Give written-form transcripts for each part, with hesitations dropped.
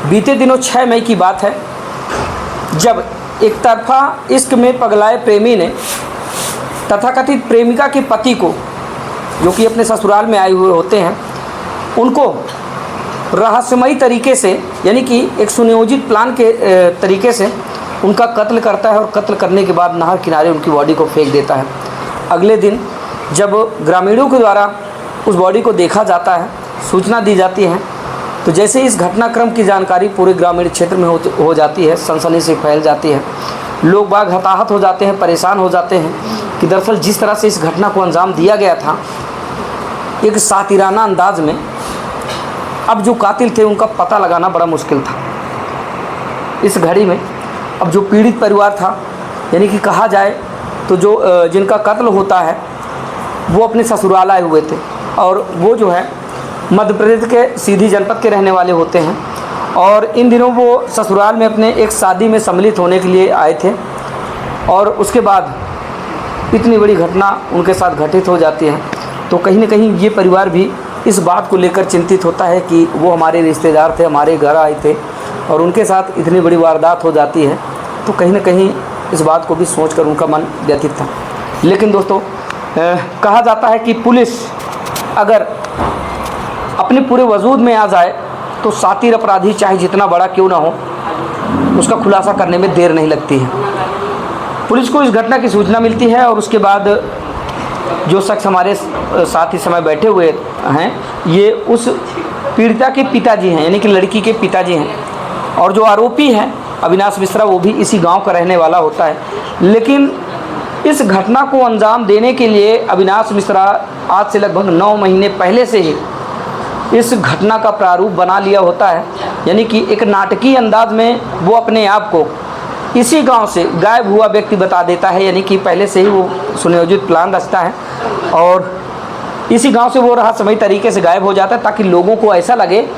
बीते दिनों 6 मई की बात है, जब एक तरफा इश्क में पगलाए प्रेमी ने तथाकथित प्रेमिका के पति को, जो कि अपने ससुराल में आए हुए होते हैं, उनको रहस्यमयी तरीके से, यानी कि एक सुनियोजित प्लान के तरीके से उनका कत्ल करता है और कत्ल करने के बाद नहर किनारे उनकी बॉडी को फेंक देता है। अगले दिन जब ग्रामीणों के द्वारा उस बॉडी को देखा जाता है, सूचना दी जाती है, तो जैसे इस घटनाक्रम की जानकारी पूरे ग्रामीण क्षेत्र में हो जाती है, सनसनी से फैल जाती है। लोग बाग हताहत हो जाते हैं, परेशान हो जाते हैं कि दरअसल जिस तरह से इस घटना को अंजाम दिया गया था, एक सातिराना अंदाज में, अब जो कातिल थे उनका पता लगाना बड़ा मुश्किल था। इस घड़ी में अब जो पीड़ित परिवार था, यानी कि कहा जाए तो जो जिनका कत्ल होता है वो अपने ससुराल आए हुए थे, और वो जो है मध्य प्रदेश के सीधी जनपद के रहने वाले होते हैं, और इन दिनों वो ससुराल में अपने एक शादी में सम्मिलित होने के लिए आए थे, और उसके बाद इतनी बड़ी घटना उनके साथ घटित हो जाती है। तो कहीं ना कहीं ये परिवार भी इस बात को लेकर चिंतित होता है कि वो हमारे रिश्तेदार थे, हमारे घर आए थे, और उनके साथ इतनी बड़ी वारदात हो जाती है। तो कहीं ना कहीं इस बात को भी सोचकर उनका मन व्यथित था। लेकिन दोस्तों, कहा जाता है कि पुलिस अगर अपने पूरे वजूद में आ जाए तो सातिर अपराधी चाहे जितना बड़ा क्यों ना हो, उसका खुलासा करने में देर नहीं लगती है। पुलिस को इस घटना की सूचना मिलती है, और उसके बाद जो शख्स हमारे साथ इस समय बैठे हुए हैं, ये उस पीड़िता के पिताजी हैं, यानी कि लड़की के पिताजी हैं, और जो आरोपी हैं अविनाश मिश्रा, वो भी इसी गांव का रहने वाला होता है। लेकिन इस घटना को अंजाम देने के लिए अविनाश मिश्रा आज से लगभग 9 महीने पहले से ही इस घटना का प्रारूप बना लिया होता है, यानी कि एक नाटकीय अंदाज में वो अपने आप को इसी गांव से गायब हुआ व्यक्ति बता देता है, यानी कि पहले से ही वो सुनियोजित प्लान रचता है, और इसी गांव से वो रहस्यमयी तरीके से गायब हो जाता है, ताकि लोगों को ऐसा लगे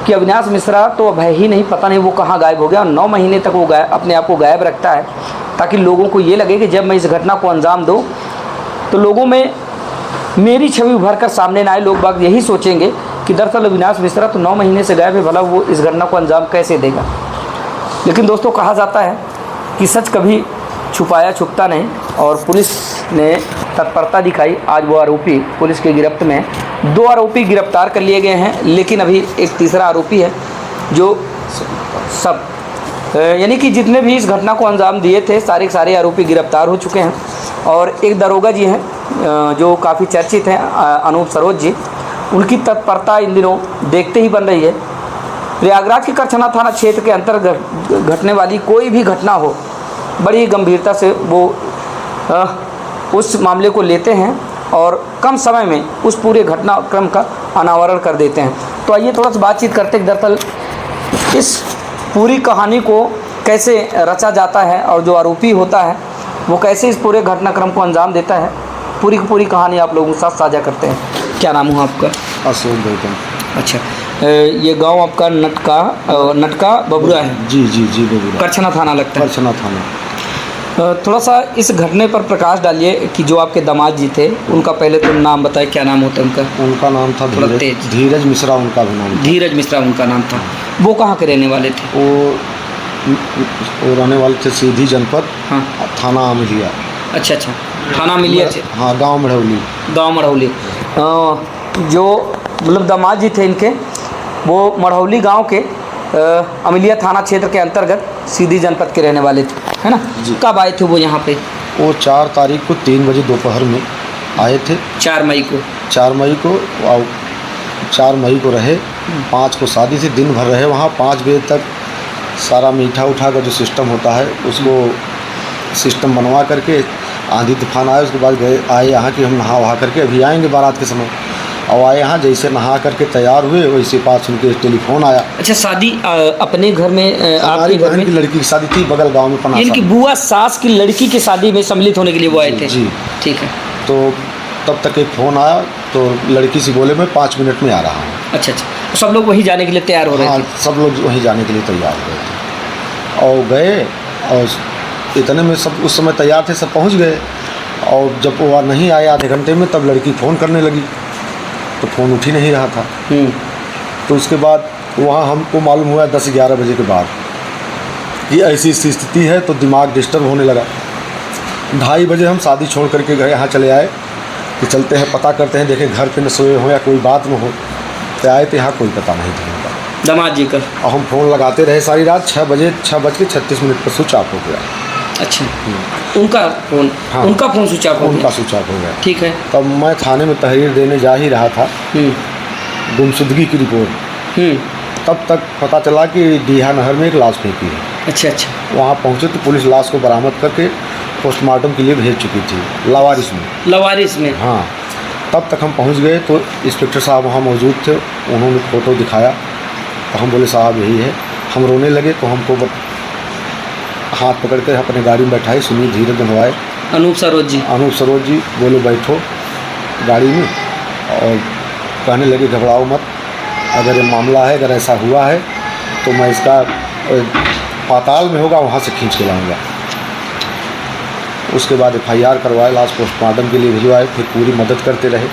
कि अविनाश मिश्रा तो अब है ही नहीं, पता नहीं वो कहाँ गायब हो गया। और 9 महीने तक वो अपने आप को गायब रखता है, ताकि लोगों को ये लगे कि जब मैं इस घटना को अंजाम दूँ तो लोगों में मेरी छवि उभर कर सामने ना आए। लोग बाग यही सोचेंगे कि दरअसल अविनाश मिश्रा तो 9 महीने से गायब है, भला वो इस घटना को अंजाम कैसे देगा। लेकिन दोस्तों, कहा जाता है कि सच कभी छुपाया छुपता नहीं, और पुलिस ने तत्परता दिखाई। आज वो आरोपी पुलिस के गिरफ्त में है। 2 आरोपी गिरफ्तार कर लिए गए हैं, लेकिन अभी एक तीसरा आरोपी है जो सब यानी कि जितने भी इस घटना को अंजाम दिए थे, सारे आरोपी गिरफ्तार हो चुके हैं। और एक दरोगा जी हैं जो काफ़ी चर्चित हैं, अनूप सरोज जी, उनकी तत्परता इन दिनों देखते ही बन रही है। प्रयागराज के करछना थाना क्षेत्र के अंतर्गत घटने वाली कोई भी घटना हो, बड़ी गंभीरता से वो उस मामले को लेते हैं और कम समय में उस पूरे घटनाक्रम का अनावरण कर देते हैं। तो आइए थोड़ा सा बातचीत करते हैं दरअसल इस पूरी कहानी को कैसे रचा जाता है, और जो आरोपी होता है वो कैसे इस पूरे घटनाक्रम को अंजाम देता है। पूरी की पूरी कहानी आप लोगों के साथ साझा करते हैं। क्या नाम हुआ आपका? अशोक गौतम। अच्छा, ये गांव आपका नटका बबुरा है? जी जी जी, बबुरा, करछना थाना लगता है? करछना थाना। थोड़ा सा इस घटने पर प्रकाश डालिए कि जो आपके दामाद जी थे, उनका पहले तो नाम बताए, क्या नाम होता है उनका? उनका नाम था धीरज मिश्रा, उनका भी नाम था। धीरज मिश्रा उनका नाम था। वो कहाँ के रहने वाले थे? वो रहने वाले थे सीधी जनपद, हाँ, थाना अमिलिया। अच्छा, थाना अमिलिया थे? हाँ, गांव मढ़ौली। गांव मढ़ौली। जो मतलब दामाद जी थे इनके, वो मढ़ौली गांव के अमिलिया थाना क्षेत्र के अंतर्गत सीधी जनपद के रहने वाले थे, है ना? कब आए थे वो यहाँ पे? वो 4 तारीख को 3 बजे दोपहर में आए थे। 4 मई को? 4 मई को 4 मई को रहे। 5 को शादी थी, दिन भर रहे वहाँ। 5 बजे तक सारा मीठा उठा का जो सिस्टम होता है उसको सिस्टम बनवा करके आंधी तूफान आया। उसके बाद आए यहाँ कि हम नहा वहा करके अभी आएंगे बारात के समय। और आए यहाँ, जैसे नहा करके तैयार हुए वैसे पास उनके टेलीफोन आया। अच्छा, शादी अपने घर में? हमारी बहन की लड़की की शादी थी बगल गांव में, पना। इनकी बुआ सास की लड़की की शादी में सम्मिलित होने के लिए वो आए थे? जी, ठीक है। तो तब तक एक फ़ोन आया, तो लड़की से बोले मैं 5 मिनट में आ रहा हूँ। अच्छा, सब लोग वहीं जाने के लिए तैयार हो रहे थे? हाँ, सब लोग वहीं जाने के लिए तैयार हो रहे थे और गए। और इतने में सब उस समय तैयार थे, सब पहुँच गए। और जब वो नहीं आए आधे घंटे में, तब लड़की फ़ोन करने लगी, तो फ़ोन उठ ही नहीं रहा था। तो उसके बाद वहाँ हमको मालूम हुआ 10-11 बजे के बाद कि ऐसी स्थिति है, तो दिमाग डिस्टर्ब होने लगा। 2:30 बजे हम शादी छोड़ करके घर यहाँ चले आए कि चलते हैं पता करते हैं, देखें घर पे न सोए हो या कोई बात न हो। तो आए तो यहाँ कोई पता नहीं था उनका। दामाद जी का? और हम फ़ोन लगाते रहे सारी रात। 6:36 पर स्विच ऑफ हो गया। अच्छा, उनका फ़ोन? हाँ, उनका फ़ोन स्विच ऑफ हो उनका गया? स्विच ऑफ हो गया। ठीक है। तब मैं थाने में तहरीर देने जा ही रहा था, गुमशुदगी की रिपोर्ट। तब तक पता चला कि डीहा नहर में एक लाश फेंकी है। अच्छा अच्छा। वहाँ पहुँचे तो पुलिस लाश को बरामद करके पोस्टमार्टम के लिए भेज चुकी थी लावारिस में। लवारिस में? हाँ। तब तक हम पहुँच गए तो इंस्पेक्टर साहब वहाँ मौजूद थे। उन्होंने फ़ोटो दिखाया तो हम बोले साहब यही है। हम रोने लगे तो हमको हाथ पकड़ कर अपने गाड़ी में बैठाए, सुनिए धीरे बनवाए। अनूप सरोज जी? अनूप सरोज जी बोले बैठो गाड़ी में, और कहने लगे घबराओ मत, अगर ये मामला है, अगर ऐसा हुआ है तो मैं इसका पाताल में होगा वहाँ से खींच के लाऊंगा। उसके बाद FIR करवाए, लाश पोस्टमार्टम के लिए भिजवाए। फिर पूरी मदद करते रहे,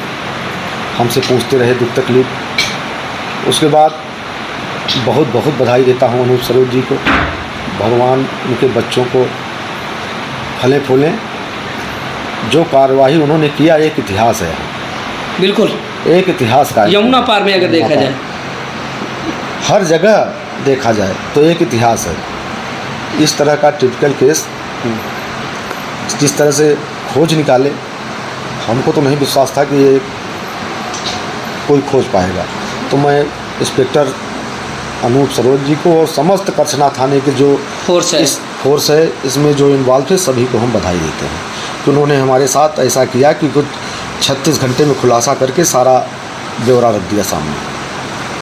हमसे पूछते रहे दुख तकलीफ। उसके बाद बहुत बहुत बधाई देता हूँ अनूप सरोज जी को। भगवान उनके बच्चों को फले फूलें। जो कार्रवाई उन्होंने किया एक इतिहास है। बिल्कुल एक इतिहास का, यमुना पार में अगर देखा जाए, हर जगह देखा जाए तो एक इतिहास है। इस तरह का टिपिकल केस जिस तरह से खोज निकाले, हमको तो नहीं विश्वास था कि ये कोई खोज पाएगा। तो मैं इंस्पेक्टर अनूप सरोज जी को और समस्त करछना थाने के जो फोर्स है इसमें जो इन्वॉल्व थे सभी को हम बधाई देते हैं कि उन्होंने हमारे साथ ऐसा किया कि कुछ 36 घंटे में खुलासा करके सारा ब्यौरा रख दिया सामने।